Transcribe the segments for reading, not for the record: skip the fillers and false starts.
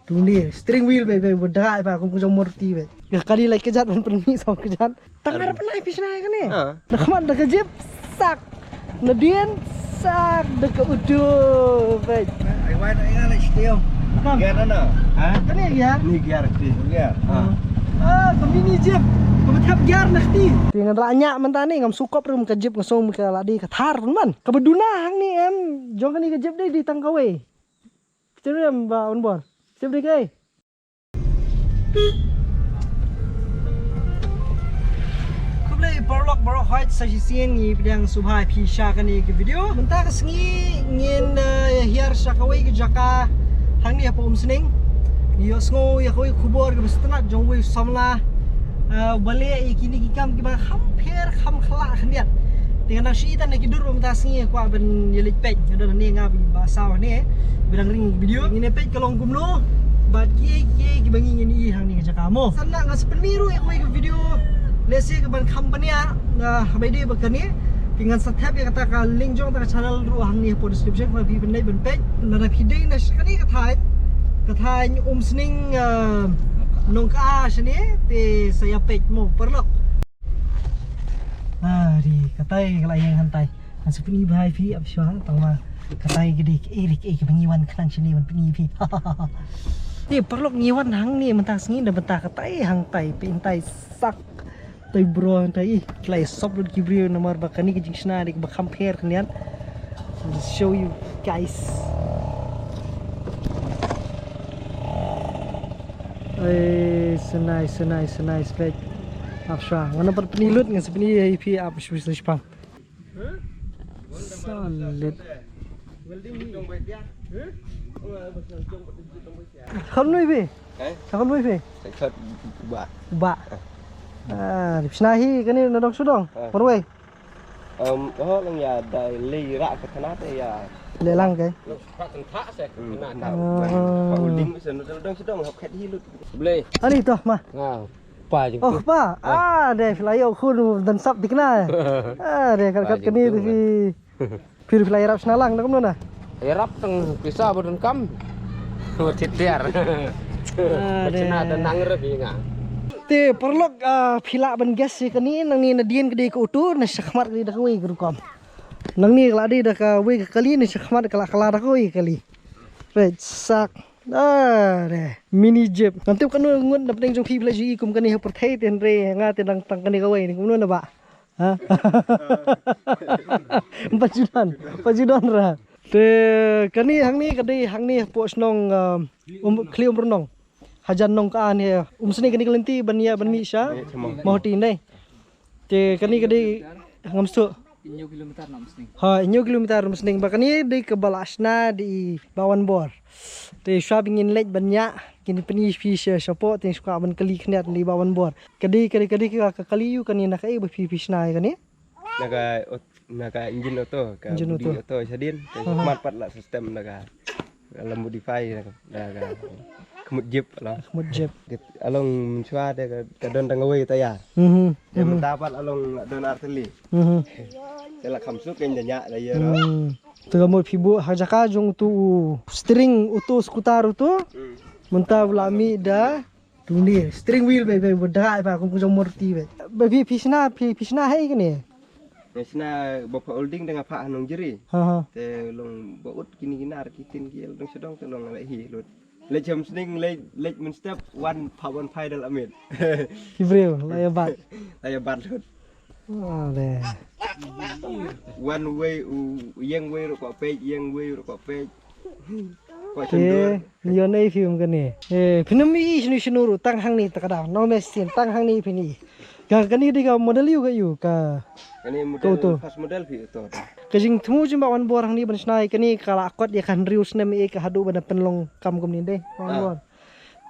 tunggu ni steering wheel be berderak ba aku jom morti be kali lagi kejat ban permi sama kejat tangar pernah pisna kan ni dah kemat dah kejip sak nadian sak dah ke udu be ai wai ai lagi still gear mana kan ni gear gear kami ni jeep kami tap gear nanti dengan banyak mentah ni ngam sukop rum ke jeep ngasong ke ladi ke thar man ke beduna hang ni em jong kan ni ke jeep dei di tangkawe ceram ba on bor jeep dei ke kublai borlok borok height sajisian ni bidang subhai pisha kan ni ke video mentah ke sengi ngin hiar syakawe ke jaka hang ni apa sening yo sngo ya koi khubor ke bestenat jongwe samla balik kini kikam ki ba hampir kham khala khniat dengan nasi tan ki dur mentah sengi kwa ben yelik pej ada ni ngabi ba saw ni bidang ring video ini pej kalong gumno bat ki bangi ni hang ni jaka mo sana ngas penmiru ya koi ke video lesi ke ban company bai de bakani dengan subscribe ya kata ka link jong ta channel ru hang ni po description ma bi ben nei ben pej na ra phiding na skani ka thai katanya sening nong ka sini te saya pej mo perlok di katai kalau yang hantai seperti bahai pi absyah tawa katai gede erik pengiwan kenang sini wan peni pi ti perlok ngiwan hang ni mentah sengi dah betah katai hang tai pintai sak tai bro tai klai sop lut kibrio nomor bakani ke jingsna dik ba compare kenian just show you guys so nice baik afsha mana per penilut ngan sepeni IP up spesialis pang solid khon nuôi về khon nuôi về ba di psnahi cái này nó đong sudong por we đó là nhà đại ly rạ cái thằng ya lệ lăng cái ani toh mah deh flyer khun dan sap dikna deh kat kini di flyer rap senalang dah kamu nah rap teng pisah badan kam tiar cina dan nangre binga te perlok phila ban gas si kani nang ni nadien kedi ke utu na sakmat kedi dah koi gerukam nang ni keladi dah ka we kali ni sakmat kala dah koi kali red sak deh mini jeep nanti kan ngun dapat jong pi plaji kum kani per thai ten re nga te nang tang kani ka we ni kum na ba ha 4 jutaan ra te kani hang ni po snong klium pernong hajan nong ka ni seni kani kelenti bania ban mi sha mau tin dai te kani ngam stu 9 kilometer nam sning ha 9 kilometer nam sning bakani di ke balasna di bawan bor te shopping in lek banyak kini peni fish support ting suka ban kali khniat di bawan bor kadi ka kali yu kani na kai ba fish na kani naga engine auto ka budi auto sadin smart pat la sistem naga alam modify naga kemut jeep lah kemut jeep along chua de ka don tang away ta ya de mendapat along don arteli sela khamsu ken nya la ye ro tu mo phibu hajaka jong tu steering auto scooter tu mentah ulami da dunia steering wheel be berderak ba aku jong morti be pisna hai kini Nesna bapak holding dengan Pak Hanung Jeri. Te long baut kini ginar kitin kiel dong sedong te long lehi lut. Le jam sning le men step one power pedal amit. Kibril laya bat lut. Deh. One way yang way ro ko page yang way ro ko page. Yo nei film kan ni. Pinami sinu tang hang ni takada. No mesin tang hang ni pini. Kani dia model you ka kani model pas model pi to kajing temu jumpa wan borang ni ban snai kani kala akot ya kan rius nem e ka hadu ban penlong kam ni deh wan bor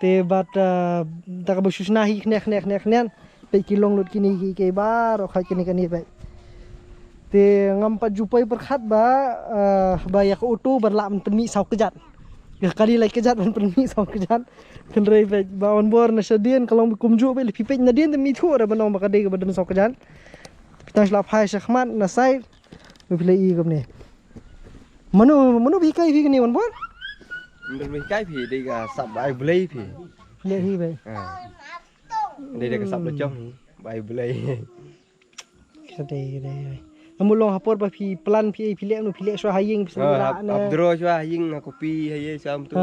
te bat ta ka busu snahi knek pe kilong lut kini ke bar o kini pe te ngam pat jupai perkhat ba ya ko utu berlam penmi sau kejat kali lagi kejat ban penmi sau kejat kenrai pe bawan bor na sadian kalau kumju pe pipet na dian te mi thu ra banong bakade ke badan sau kejat kita selap hai sakmat na sai be play i kam ni manu bi kai bi ni wan bor Mình mình cái thì đây là sập bài play thì. Lihat hi bay. Đây là cái sập là trong bài play. Sedih. Kamu long hapor ba pi plan pi pilek nu pilek so haying pi sendiri na. Abdro chua ying kopi hay sam tu.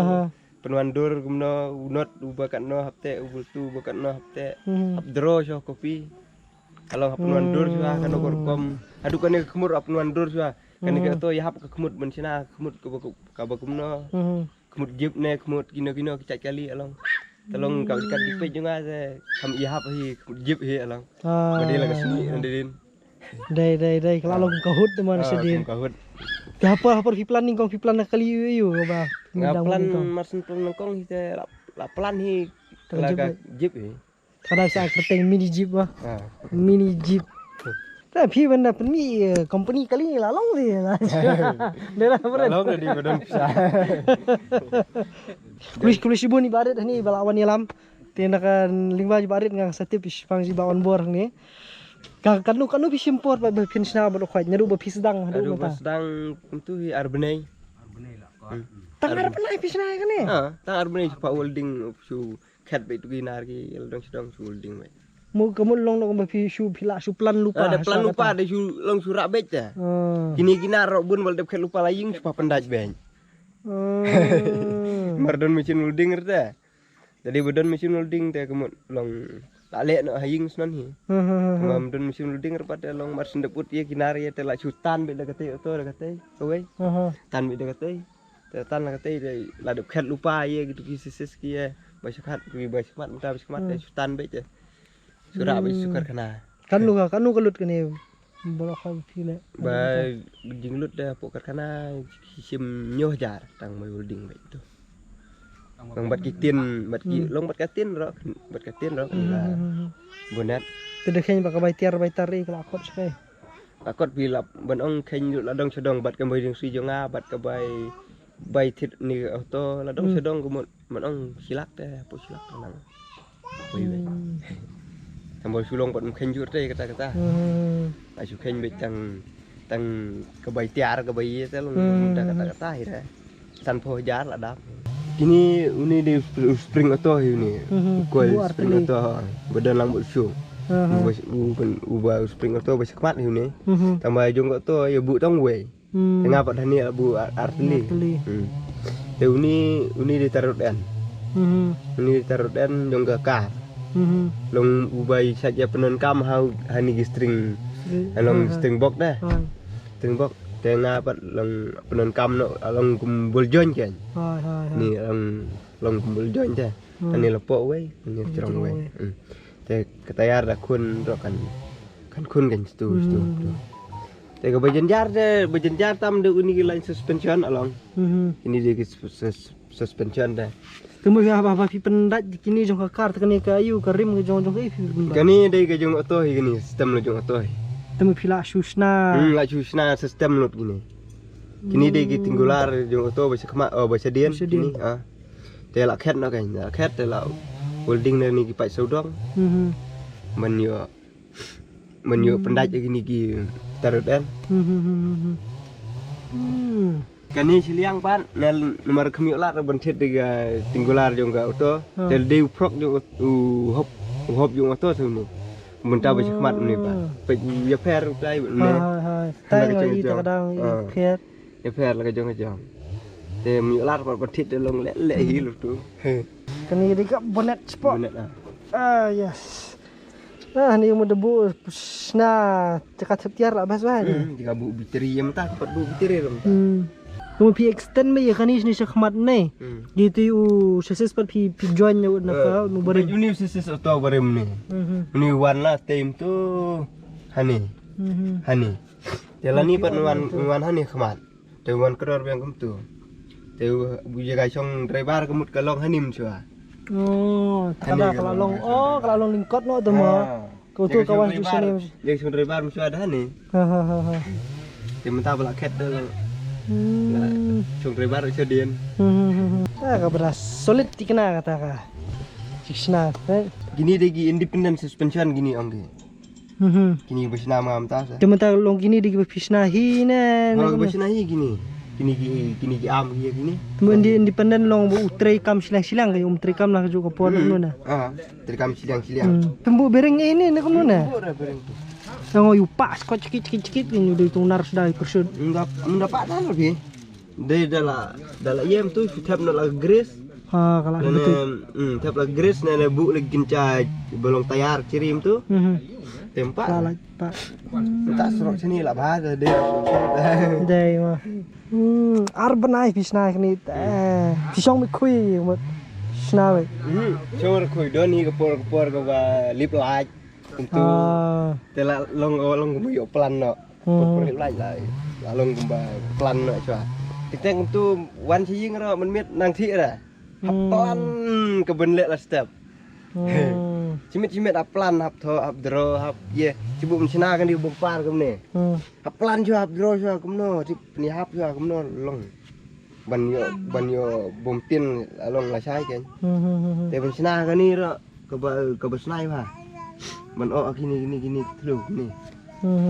Penwandur gumno unot ubakan no hapte ubultu ubakan no hapte. Abdro chua kopi. Kalau penwandur chua kan korkom. Adu kan kemur penwandur chua. Kan ke to yahap ke kemut mencina kemut ke bagumno. Kemut jip ne kemut kino kicak kali along. Tolong kau dekat dipet juga saya. Kam yahap hi kemut jip hi along. Badi lah kesini andin. Đây kalau long kahut teman sedih. Kahut. Apa pi plan ning kong pi plan kali yu ba. Plan marsen plan kong kita la plan hi kelaga jeep hi. Kadang saya kerteng mini jeep ba. Mini jeep. Tapi benda peni company kali ni lalong dia lah. Dia lah berat. Lalong jadi badan besar. Kulis ibu ni barit ni balawan yalam. Tindakan lingba barit ngang setip pang si bawan bor ni. Kanu pi simpor ba pinsna ba khwai nyaru ba pisdang Aduh ba sedang tu hi arbenai. Tang arbenai pisna kan ni. Tang arbenai pa holding su cat be tu ginar ki sedang su holding mai. Mu kamu long ba pi su pila su plan lupa. Ada plan lupa ada su long surak bet dah. Kini ginar rok bun bal dep ket lupa laying supa pendaj ben. Mardon mesin holding rda. Jadi badan mesin holding teh kemut long tak lek nak haying senan hi. Mardon mesin holding pada long mar sendeput ye ginar ye tela sutan bet dah kate to dah kate. Oi. Tan bet dah kate. Tan lah kate la dep ket lupa ye gitu ki sisis ki ye. Basakat ki basamat minta basamat sutan bet je. Surat be sukar kana. Kanu kalut kene. Bro kau pile. Ba jinglut dah pokar kana sim nyoh jar tang mai holding bet tu. Long bat kitin, long bat katin ro lah. Bonat. Tedekhen ba ka baitar ri kala akot sakai. Akot bilap ban ong khen ladong sedong bat ka bai ding si jonga bat ka bai thit ni auto ladong sedong ko man ong silak teh po silak nang. Bai bai. Tambol sulong bat khen jur teh kata. Asu khen bet tang ka bai tiar ka bai te long kata hi dah. Tan po jar la dap. Ini di spring auto ini. Coil spring auto badan lang botsu. Ubah spring auto basi kemat ini. Tambah jong auto ya bu tong we. Tengah pat hani bu artili. Te uni ditaruh dan. Ini ditaruh dan jong ke kar. Long ubah saja penon kam hani string. Long string box dah. String box tengah pat long penon kam no long kumpul join kan. Ni long kumpul join je. Ni lepok we, ni cerong we. Te ketayar dah kun ro kan kun kan stu. Te ke bajen jar tam de uni line suspension along. Ini dia suspension dah. Temu apa pi pendat kini jong kar tekani ke ayu ke rim ke jong ke kani dai ke jong auto gini sistem lo jong auto. Temu pila susna. La susna sistem lot gini. Kini dai ke tinggular jong auto basa kemat basa dian kini te la khet no kan la khet te la holding ni ki pai saudong. Men yo pendat gini ki tarudan. Kani siliang pan nomor kemiok lar bentet dengan tinggular juga auto jadi prok juga hop juga auto tu ni mentah besi kemat ni pak pergi ya fair play ni tay lagi kadang fair ya fair lagi jong te miok lar bentet long lek hilu tu kani dekat bonnet sport yes ni yang debu nah cekat setiar lah bahasa ni jika bu biteri yang mentah cepat bu biteri dong. Kamu pi extend me ya kanis ni sekhmat ni. Gitu u seses per pi join ya nak nu bare. Uni seses auto bare ni. Ni wan lah time tu hani. Hani. Jalan ni pat wan hani khmat. Te wan keror yang kem tu. Te bu jaga song driver kemut kalong hanim chua. Oh, kada kalau long lingkot no tu mah. Kau tu kawan susah ni. Yang song driver mesti ada hani. Te mentah balak ket tu. Song driver itu dian. Beras solid dikena kata ka. Cikna. Gini degi independent suspension gini angge. Gini bersama am tas. Temen long gini degi pisnahi ne. Bersnahi gini. kini am gini. Temen di independen long bu utrai kam silang-silang ke utrai kam lah juga pon nun nah. Terkam silang-silang. Tembuk bereng ini nak nun nah. Ora bereng tu. Yang you pas kau cekit ini udah itu nar sudah kursun. Mendapat dah lebih. Dari dalam yam tu kita nak gres. Kalau betul. Tap lah gres nana bu lagi kincai belum tayar kirim tu. Tempat. Salah pak. Tak serok sini lah bahasa dia. Đây mà. Ar benai bisna ni. Pisong mi khui mà. Sna vậy. Cuma khui don ni kepor ke lip light. Untuk telah long kumbu plan no. Lip light lah. Long kumbu plan no cua. Kita untuk wan siying ro menmit nang thi dah. Plan keben lek lah step. Cimit plan hap tho hap dro hap ye cibu mencina kan di bompar kem ni. Hap plan jo hap dro jo kem no cip ni hap jo kem no long. Ban yo bomtin long la sai kan. Te mencina kan ni ro ke besnai ba. Ban o gini telu ni.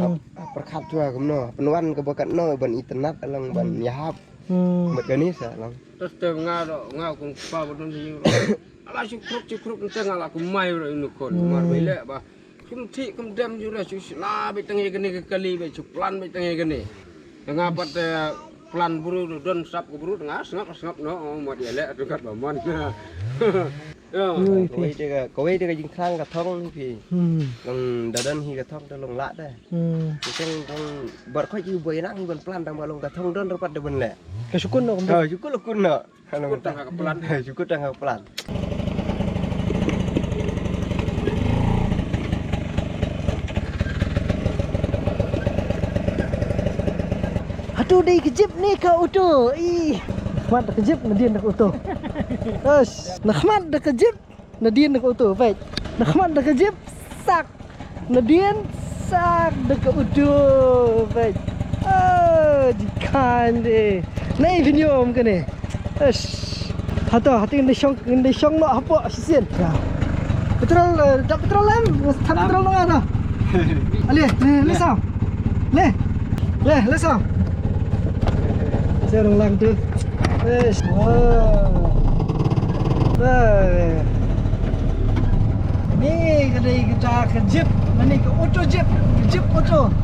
Hap perkat jo kem no. Penwan ke bakat no ban internet long ban ya hap. Mat kan ni sa long. Terus te ngau kong pa bodon ni. Alah cukup nanti ngalah aku mai ora ini kon mar belek bah kum thi kum dem jura cu la be tengi geni ke kali be cu plan be tengi geni ngapat plan buru don sap ku buru tengah sengap no mo dia lek dekat bamon kau dia jing khang ka thong ni pi long dadan hi ka thong ta long la da chen thong bar khoi ju boy nang ban plan tang ba long ka thong don rapat de ben lek Ke sukun no. Syukur lekun no. Syukur tangga kepelan. Syukur tangga kepelan. Aduh dai kejip ni ka auto. Ih. Khmat dah kejip nadian dah auto. Terus, khmat dah kejip nadian dah auto. Baik. Khmat dah kejip sak nadian sak dah auto. Baik. Dikan deh. Nai video mungkin ni. Hati ini syong nak apa sisian. Petrol, tak petrol lem, tak petrol nak ada. Ali, le sao? Le sao? Saya orang lang tu. Ni kedai kita ke jeep, ni ke auto jeep auto.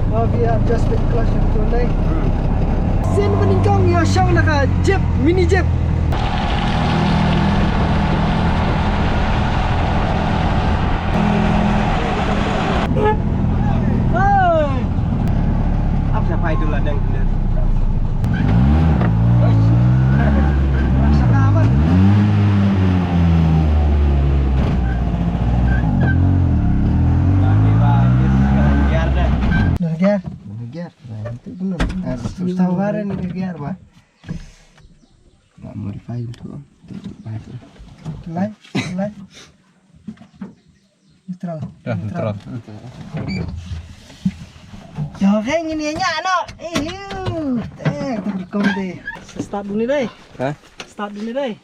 Oh, biar just the clutch tu ni. Sen meningkang ya syang nak jeep, mini jeep. Apa siapa itu ladang kita? Rasa kawan. Biar dah. Nergiar. Gear, itu benar. Susah barang ni gear bah. Nak modify untuk baik. Lai. Neutral. Neutral. Jangan ini nyak nak. Terkom deh. Start dulu ni deh. Hah? Start dulu ni deh.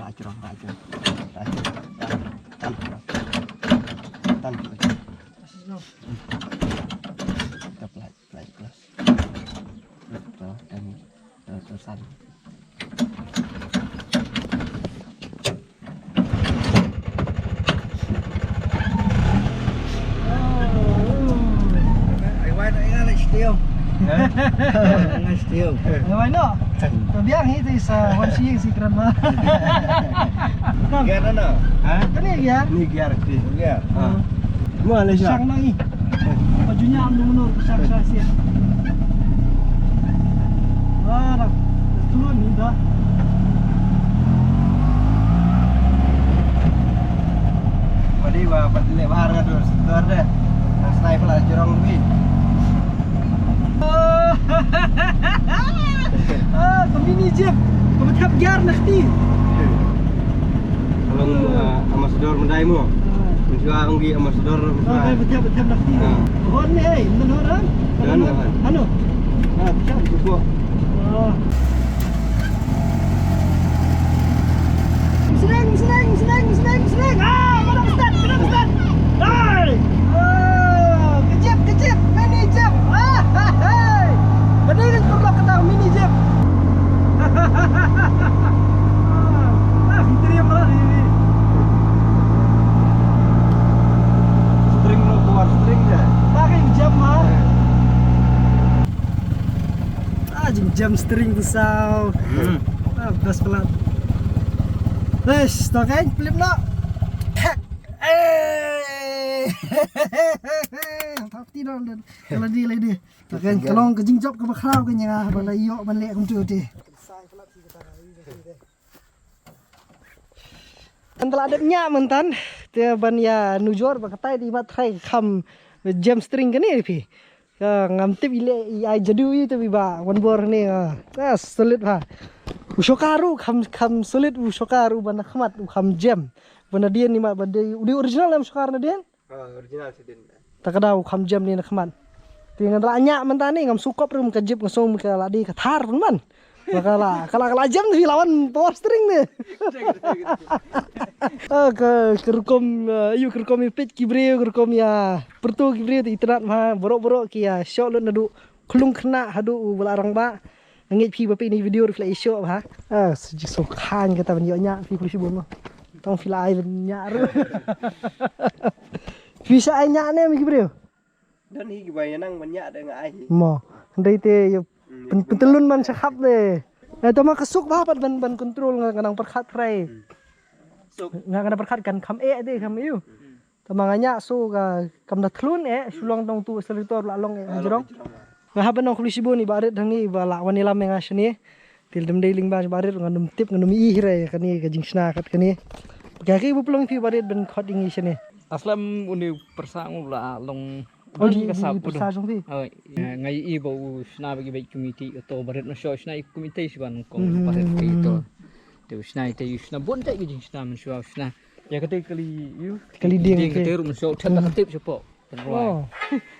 Racun. Play plus. Betul dan terusan. Ai nak ingat still. Ingat still. Why not? Biang itu sa wan siang si keren mah. Gear mana? Hah? Kan ni gear. Ni gear ni. Gear. Mana sih? Sang lagi. Bajunya mundur sang sia. Dah turun ni dah. Padi ba patile bahar ka terus. Tur deh. Sniper lah jorong lebih. Mini jeep. Kau tap gear nanti. Kalau ambassador mendaimu. Menjual unggi ambassador. Betul nanti. Hon ni, menurut. Anu. Macam cukup. Senang. Mana start? jing jam steering tu sao. Best pelat. Wes, tak kan? Flip nak. Pasti dah dan kalau dia lagi. Tak kan? Kalau ke jing job ke bakrau ke nyah, bala iyo ban lek kum tu ti. Antara ada nyak mentan, dia ban ya nujor bakatai di matrai kham jam string kan ni pi. Ngam tip ile ai jadu itu biba one bor ni solid ha. Ushokaru kham solid ushokaru ban khmat kham jam. Ban dia ni mak ban dia original am shokar na dia. Original sih din. Tak ada kham jam ni khmat. Dengan nyak mentan ni ngam sukop rum kejip ngasong ke ladi ke thar pun man. Kalau jam tu lawan power steering ni. Kerkom you kerkom pit kibreu kerkom ya pertu kibreu tu itrat mah borok-borok kia shot lu nadu klung kena hadu belarang ba ngit pi bapi ni video reflect show ha so khan kata ban yo nya pi polisi bom tong filai ban nya ru bisa ai nya ne mi kibreu Dan hi gibay nang banyak dengan ai. Mo ndai te yo pentelun man sakap le. Tama kasuk ba pat ban control nang perkhat trai. Nga perkhat kan kam de kam yu. Tama nganya so ka kam da thlun sulong tong tu selitor la long jirong. Nga ban nong khulisi bo ni baret dangi ba la wani lam nga shni. Til dem deiling ba baret ngandum tip ngandum i hire kani ka jingsna kat kani. Gaki bu plong pi baret ban khading i shni. Aslam uni persang la long Oh di kasap persang pi. Oh ngai i bo sna bagi baik committee to baret no show sna committee siban kong baret itu. Tu sna itu sna bon tak gijing sna men show sna. Ya kata kali you kali dia kata rum show thap tak tip siapa. Penroi.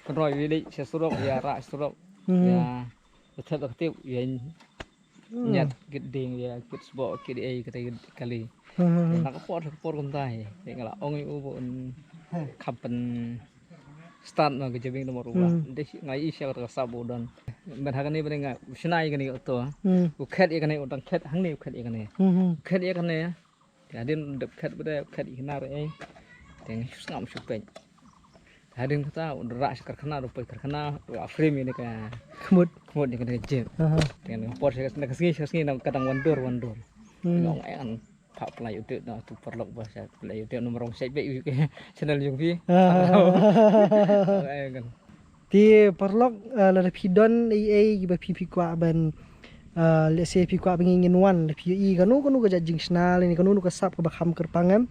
Penroi wili sesurok ya ra surok. Ya thap tak tip ya nyat geding ya kit sebok kit ai kata kali. Nak pot kontai. Ngala ong u bon kapan start na gejebing nomor ulah de ngai isya ka sabu dan ban hagani benga snai gani to u khet ikane utang khet hangni u khet ikane khet ikane ya din dep khet bede khet iknar ai teng ngam supen hadin kata rak karkhana rupai karkhana frame ini ka khmut ni kane jeb teng por se kasngi nam kadang wandur ngong an Pak Pelai Udut na tu perlok bahasa Pelai Udut nomor rong sai be channel jung pi. Ti perlok la pidon ai ba pi kwa ban let's say pi kwa bingin wan la pi I kanu ka jing snal ni kanu ka sap ka bakham kerpangam.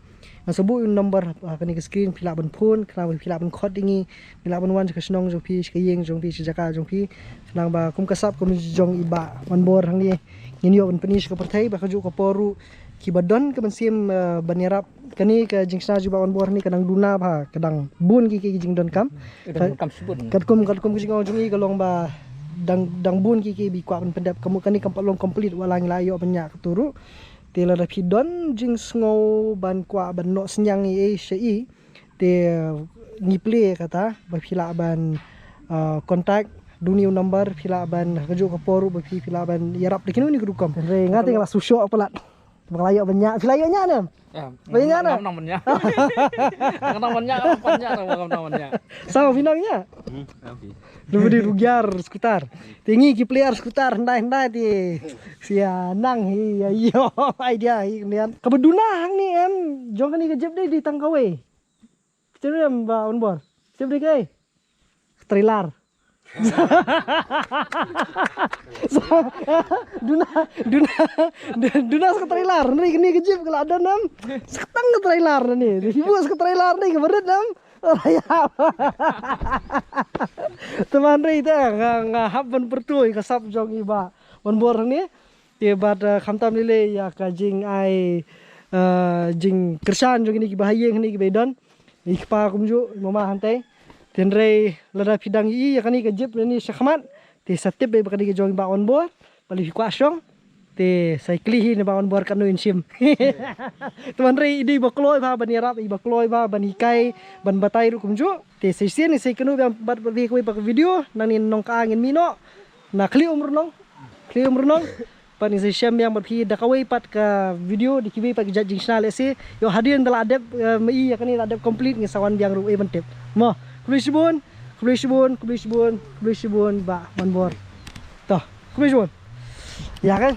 Sebu number kani ke screen pila ban phone kena pila ban khot dingi pila ban wan ka snong jong pi ka yeng jong pi jaka jong pi nang ba kum ka sap kum jong iba wan bor hang ni yo ban penis ka perthai ba ka ju ka poru kibadon ke bensim banirap kani ke jingsna juba on bor ni kadang duna ba kadang bun ki jing don kam kadkum ki jing ojungi kalong ba dang bun ki bi kwa pendap kamu kani kam palong complete walang layo banyak turu tela da pidon jing sngo ban kwa ban no senyang i sei te ngiple kata ba phila ban contact dunia number phila ban kaju ka poru ba phila ban yarap dikinu ni kudukam re ngate ngala susyo apalat Melayu banyak, filayanya ni. Banyak ni. Namanya. Namanya namanya. Sama finangnya. Dulu di rugiar skutar. Tinggi ki player skutar hendai ti. Sia nang hi yo idea hi kemudian. Kebeduna hang ni jong ni kejep deh di Tangkawe. Ceru ba on bor. Cep deh kai. Trailer. Duna ke trailer ni kini kejip kalau ada nam seketang ke trailer ni dibuat ke trailer ni keberat nam raya teman ni itu ngahap ban pertui kasap jong iba ban bor ni tibat khamtam lile ya kajing ai jing kersan jong ini bahayeng ni bedon ikpa kumju mama hantai Tenre lada pidang I yakani ke jip ni syakmat te satip be bakadi ke jong ba on board pali kuasong te cycli ni ba on board kanu insim tuan re idi bakloi ba ban yarap I bakloi ba ban ikai ban batai ru kumju te sesien ni sekenu bat be ko ba video nang ni nong ka angin mino na kli umur nong pan ni sesiem yang berpi dakawai pat ka video dikiwi pat judging channel se yo hadirin dala adep mai yakani adep complete ni sawan biang ru e ban tip mo Kulisibun ba manbor. Toh, Kumis pun. Ya kan?